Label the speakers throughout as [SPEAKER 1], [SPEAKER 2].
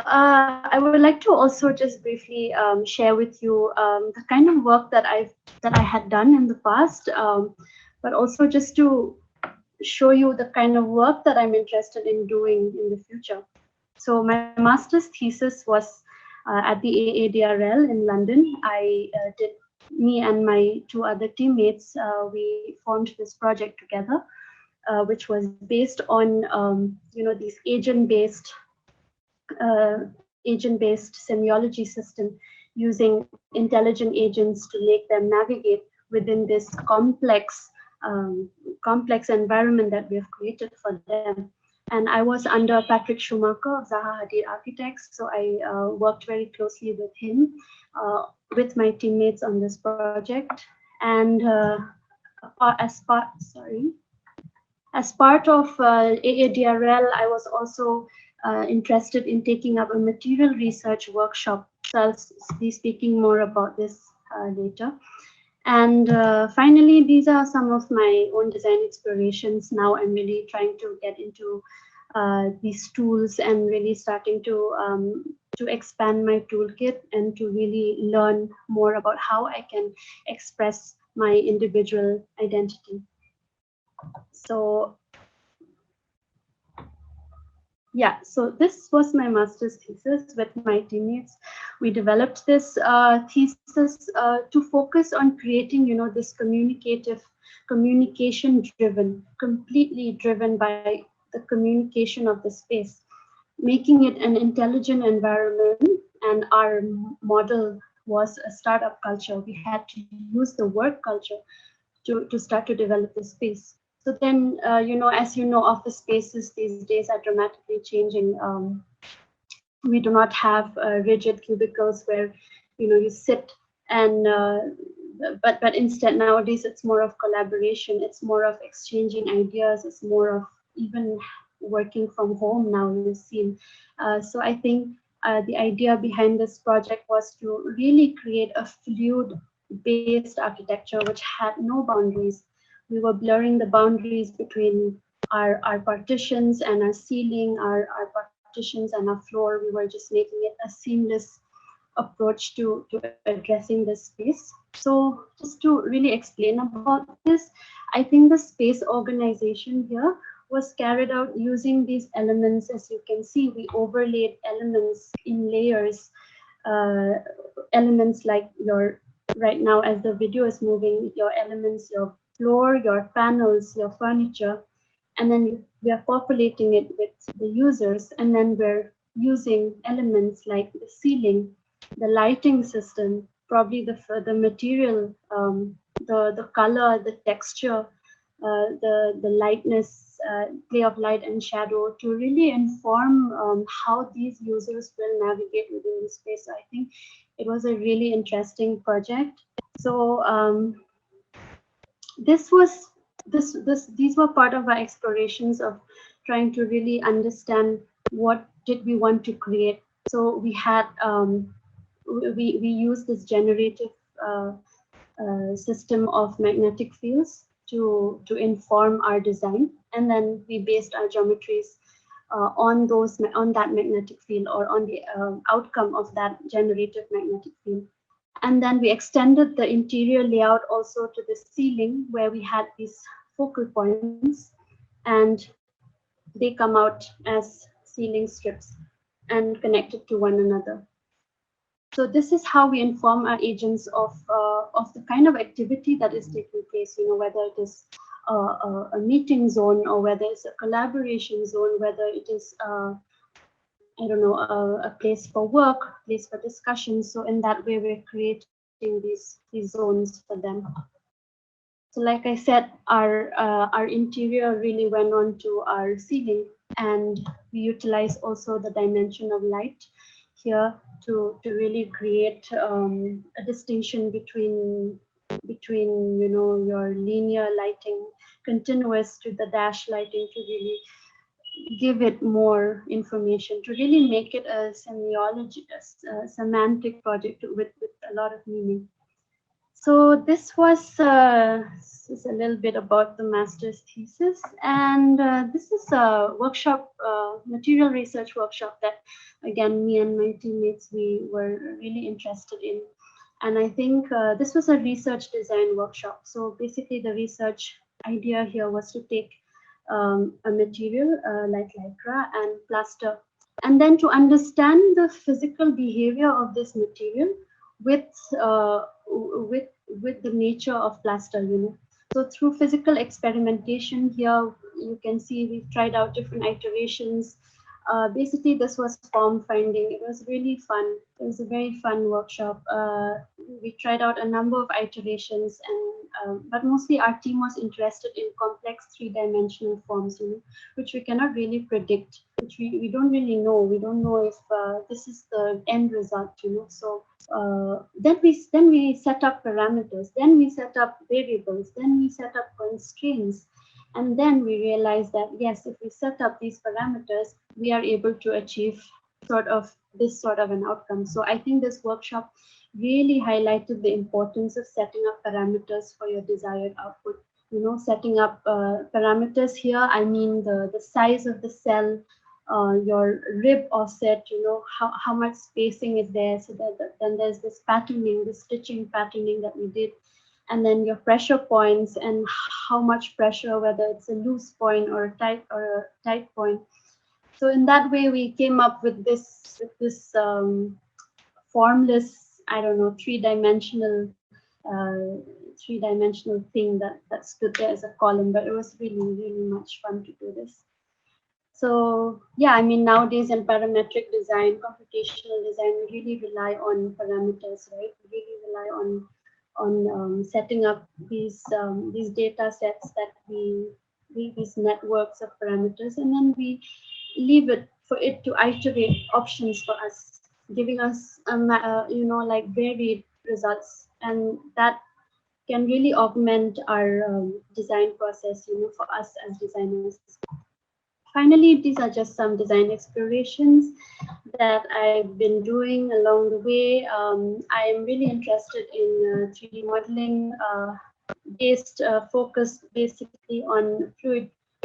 [SPEAKER 1] I would like to also just briefly share with you the kind of work that I had done in the past, but also just to show you the kind of work that I'm interested in doing in the future. So my master's thesis was at the AADRL in London. Me and my two other teammates, we formed this project together, which was based on these agent-based semiology system using intelligent agents to make them navigate within this complex environment that we have created for them. And I was under Patrick Schumacher of Zaha Hadid Architects, so I worked very closely with him, with my teammates on this project. And as part of AADRL, I was also interested in taking up a material research workshop. So I'll be speaking more about this later. And finally, these are some of my own design explorations. Now I'm really trying to get into these tools and really starting to expand my toolkit and to really learn more about how I can express my individual identity. So yeah, so this was my master's thesis with my teammates. We developed this thesis to focus on creating, this communication-driven, completely driven by the communication of the space, making it an intelligent environment. And our model was a startup culture. We had to use the work culture to start to develop the space. So then, as you know, office spaces these days are dramatically changing. We do not have rigid cubicles where, you sit and, but instead nowadays it's more of collaboration. It's more of exchanging ideas. It's more of even working from home now, we've seen. So I think the idea behind this project was to really create a fluid-based architecture which had no boundaries. We were blurring the boundaries between our partitions and our ceiling, our partitions and our floor. We were just making it a seamless approach to addressing this space. So just to really explain about this, I think the space organization here was carried out using these elements. As you can see, we overlaid elements in layers, elements like right now as the video is moving, your elements, your floor, your panels, your furniture, and then we are populating it with the users, and then we're using elements like the ceiling, the lighting system, probably the material, the color, the texture, the lightness, play of light and shadow to really inform how these users will navigate within the space. So I think it was a really interesting project. So these were part of our explorations of trying to really understand what did we want to create. So we had we used this generative system of magnetic fields to inform our design, and then we based our geometries on that magnetic field, or on the outcome of that generative magnetic field. And then we extended the interior layout also to the ceiling, where we had these focal points, and they come out as ceiling strips and connected to one another. So this is how we inform our agents of the kind of activity that is taking place, whether it is a meeting zone, or whether it's a collaboration zone, whether it is I don't know, a place for work, place for discussion. So in that way, we're creating these zones for them. So like I said, our interior really went on to our ceiling, and we utilize also the dimension of light here to really create a distinction between your linear lighting, continuous to the dash lighting, to really give it more information, to really make it a semantic project with a lot of meaning. So this is a little bit about the master's thesis, and this is a workshop, material research workshop that, again, me and my teammates, we were really interested in. And I think this was a research design workshop. So basically, the research idea here was to take a material like lycra and plaster, and then to understand the physical behavior of this material with uh, with with the nature of plaster, you know. So through physical experimentation here, you can see we've tried out different iterations. Basically, this was form finding. It was really fun. It was a very fun workshop. We tried out a number of iterations, and but mostly our team was interested in complex three-dimensional forms, you know, which we cannot really predict, which we don't really know. We don't know if this is the end result, you know. So then we set up parameters, then we set up variables, then we set up constraints, and then we realize that yes, if we set up these parameters, we are able to achieve sort of an outcome. So I think this workshop really highlighted the importance of setting up parameters for your desired output. You know, setting up parameters here, I mean the size of the cell, your rib offset, you know, how much spacing is there, so that then there's this patterning, the stitching patterning that we did, and then your pressure points and how much pressure, whether it's a loose point or a tight point. So in that way, we came up with this formless, I don't know, three-dimensional thing that stood there as a column. But it was really much fun to do this. So yeah, I mean, nowadays in parametric design, computational design, we really rely on parameters, right? We really rely on setting up these data sets that these networks of parameters, and then we leave it for it to iterate options for us, giving us you know, like varied results, and that can really augment our design process, you know, for us as designers. Finally, these are just some design explorations that I've been doing along the way. I am really interested in 3D modeling, focused basically on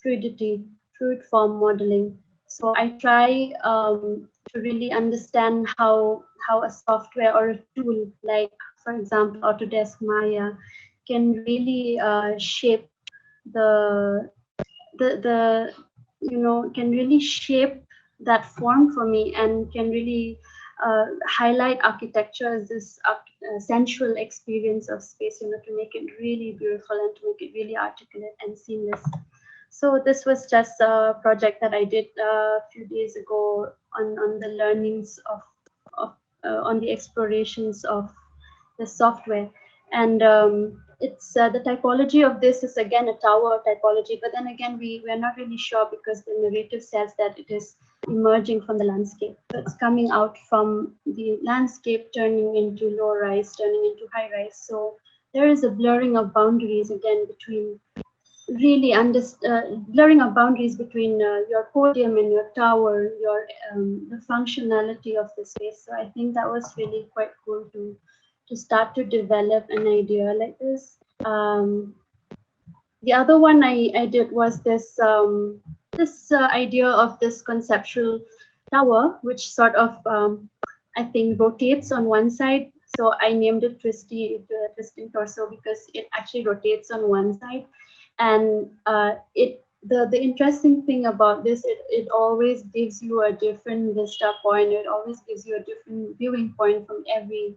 [SPEAKER 1] fluidity, fluid form modeling. So I try to really understand how a software or a tool like, for example, Autodesk Maya can really shape the the you know, can really shape that form for me, and can really highlight architecture as this sensual experience of space, you know, to make it really beautiful and to make it really articulate and seamless. So this was just a project that I did a few days ago on the learnings of on the explorations of the software. And it's the typology of this is again a tower typology, but then again we are not really sure, because the narrative says that it is emerging from the landscape. So it's coming out from the landscape, turning into low rise, turning into high rise. So there is a blurring of boundaries again between blurring of boundaries between your podium and your tower, your the functionality of the space. So I think that was really quite cool to start to develop an idea like this. The other one I did was this idea of this conceptual tower, which sort of I think rotates on one side. So I named it Twisting Torso, because it actually rotates on one side. And the interesting thing about this, it always gives you a different vista point. It always gives you a different viewing point from every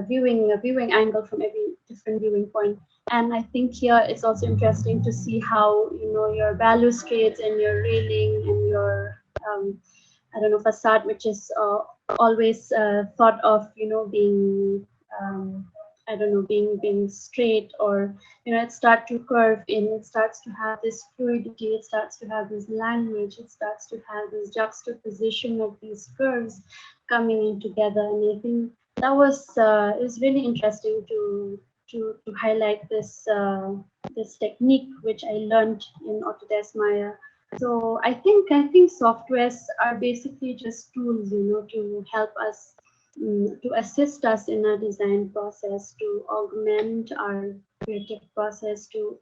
[SPEAKER 1] viewing angle from every different viewing point. And I think here it's also interesting to see how, you know, your balustrades and your railing and your I don't know, facade, which is always thought of, you know, being I don't know, being straight, or, you know, it starts to curve in, it starts to have this fluidity, it starts to have this language, it starts to have this juxtaposition of these curves coming in together. And I think that was it was really interesting to highlight this technique, which I learned in Autodesk Maya. So I think softwares are basically just tools, you know, to help us to assist us in our design process, to augment our creative process, to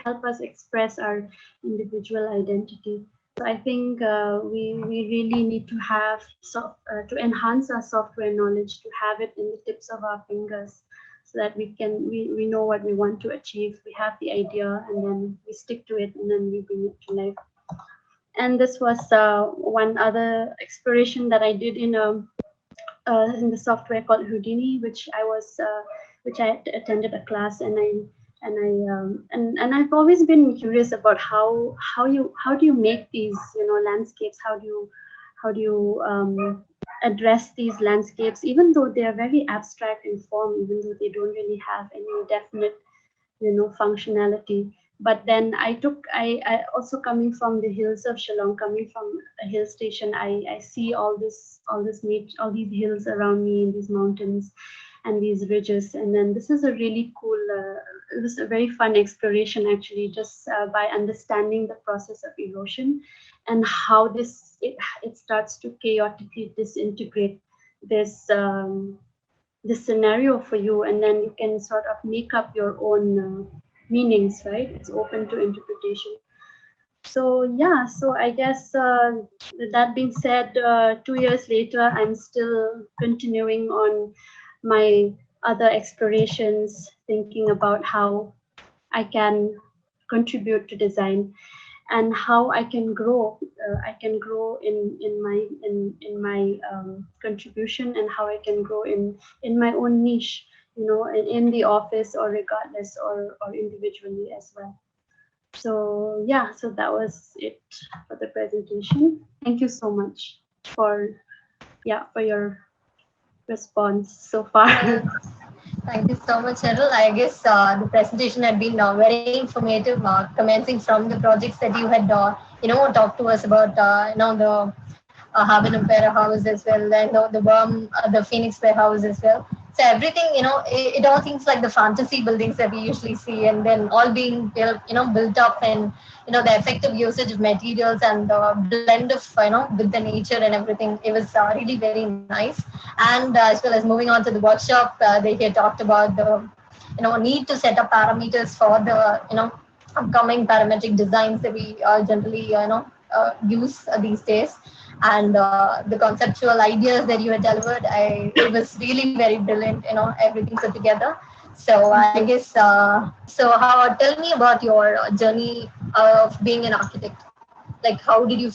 [SPEAKER 1] help us express our individual identity. So I think we really need to have to enhance our software knowledge, to have it in the tips of our fingers, so that we know what we want to achieve. We have the idea, and then we stick to it, and then we bring it to life. And this was one other exploration that I did in the software called Houdini, which I attended a class, and I've always been curious about how do you make these landscapes? How do you address these landscapes, even though they are very abstract in form, even though they don't really have any definite functionality. But then I also, coming from the hills of Shillong, coming from a hill station, I see all these hills around me, these mountains and these ridges. And then this is a really cool, it was a very fun exploration actually, just by understanding the process of erosion and how it starts to chaotically disintegrate this scenario for you, and then you can sort of make up your own meanings, right? It's open to interpretation. So yeah, so I guess with that being said, 2 years later, I'm still continuing on my other explorations, thinking about how I can contribute to design and how I can grow. I can grow in my contribution, and how I can grow in my own niche, in the office, or regardless, or individually as well. So yeah, so that was it for the presentation. Thank you so much for your response so far.
[SPEAKER 2] Thank you so much, Cheryl. I guess the presentation had been very informative, commencing from the projects that you had, talked to us about, the Haven Impera House as well, and the Worm, the Phoenix Warehouse as well. So everything, it all seems like the fantasy buildings that we usually see, and then all being built up, and the effective usage of materials and the blend of with the nature and everything. It was really very nice. And as well as moving on to the workshop, they had talked about the need to set up parameters for the upcoming parametric designs that we generally use these days, and the conceptual ideas that you had delivered, it was really very brilliant, everything put together. So I guess, so how, tell me about your journey of being an architect. Like, how do you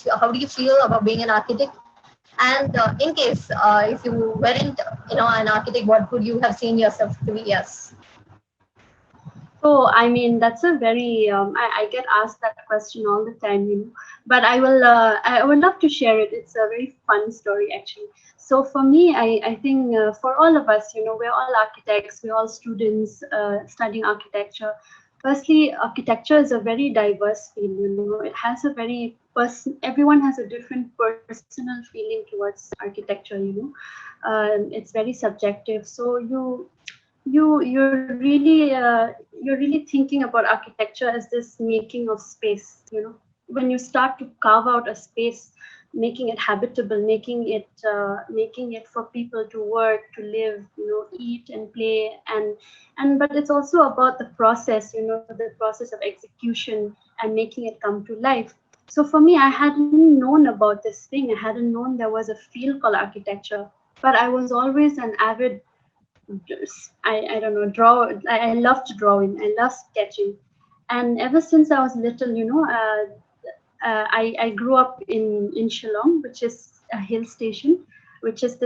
[SPEAKER 2] feel about being an architect? And in case if you weren't an architect, what would you have seen yourself to be as?
[SPEAKER 1] So, I mean, that's a very, I get asked that question all the time, but I would love to share it. It's a very fun story, actually. So for me, I think for all of us, we're all architects, we're all students studying architecture. Firstly, architecture is a very diverse field, it has a very everyone has a different personal feeling towards architecture, it's very subjective. So you're really thinking about architecture as this making of space, when you start to carve out a space, making it habitable, making it for people to work, to live, eat and play, and but it's also about the process, the process of execution and making it come to life. So for me, I hadn't known about this thing. I hadn't known there was a field called architecture, but I was always an avid, I don't know, I loved drawing, I love sketching. And ever since I was little, I grew up in Shillong, which is a hill station, which is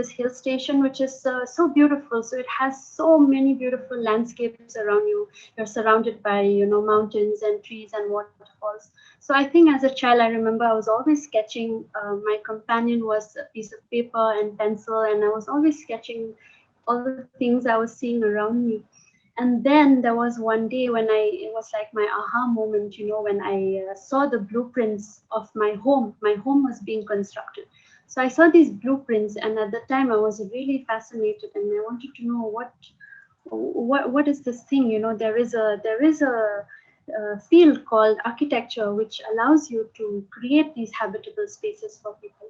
[SPEAKER 1] so beautiful. So it has so many beautiful landscapes around you. You're surrounded by, mountains and trees and waterfalls. So I think as a child, I remember I was always sketching. My companion was a piece of paper and pencil, and I was always sketching all the things I was seeing around me. And then there was one day when it was like my aha moment, when I saw the blueprints of my home. My home was being constructed. So I saw these blueprints, and at the time I was really fascinated, and I wanted to know what is this thing. There is a field called architecture, which allows you to create these habitable spaces for people.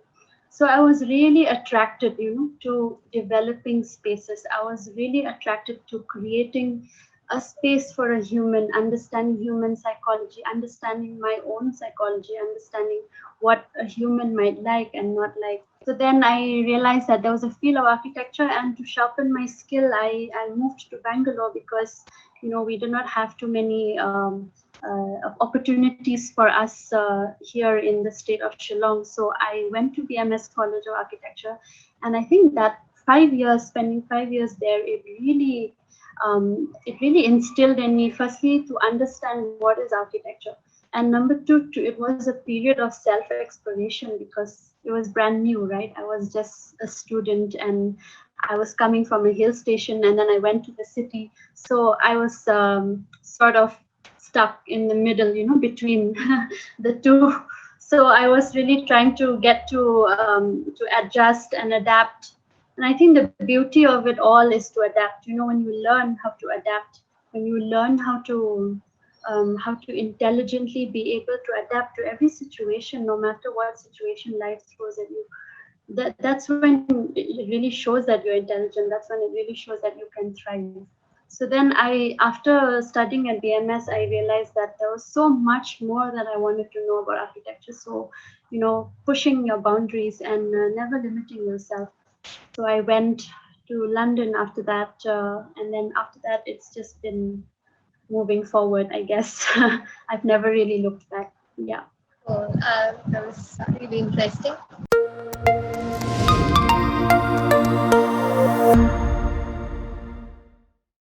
[SPEAKER 1] So I was really attracted, to developing spaces. I was really attracted to creating a space for a human, understanding human psychology, understanding my own psychology, understanding what a human might like and not like. So then I realized that there was a field of architecture, and to sharpen my skill, I moved to Bangalore because we do not have too many opportunities for us here in the state of Shillong. So I went to BMS College of Architecture, and I think that 5 years, spending 5 years there, it really instilled in me, firstly, to understand what is architecture, and number two, it was a period of self-exploration because it was brand new, right? I was just a student, and I was coming from a hill station, and then I went to the city. So I was sort of stuck in the middle, between the two. So I was really trying to get to adjust and adapt. And I think the beauty of it all is to adapt. When you learn how to adapt, when you learn how to intelligently be able to adapt to every situation, no matter what situation life throws at you, that's when it really shows that you're intelligent. That's when it really shows that you can thrive. So then after studying at BMS, I realized that there was so much more that I wanted to know about architecture. So, pushing your boundaries and never limiting yourself. So I went to London after that, and then after that, it's just been moving forward, I guess. I've never really looked back. Yeah.
[SPEAKER 2] Oh, that was really interesting.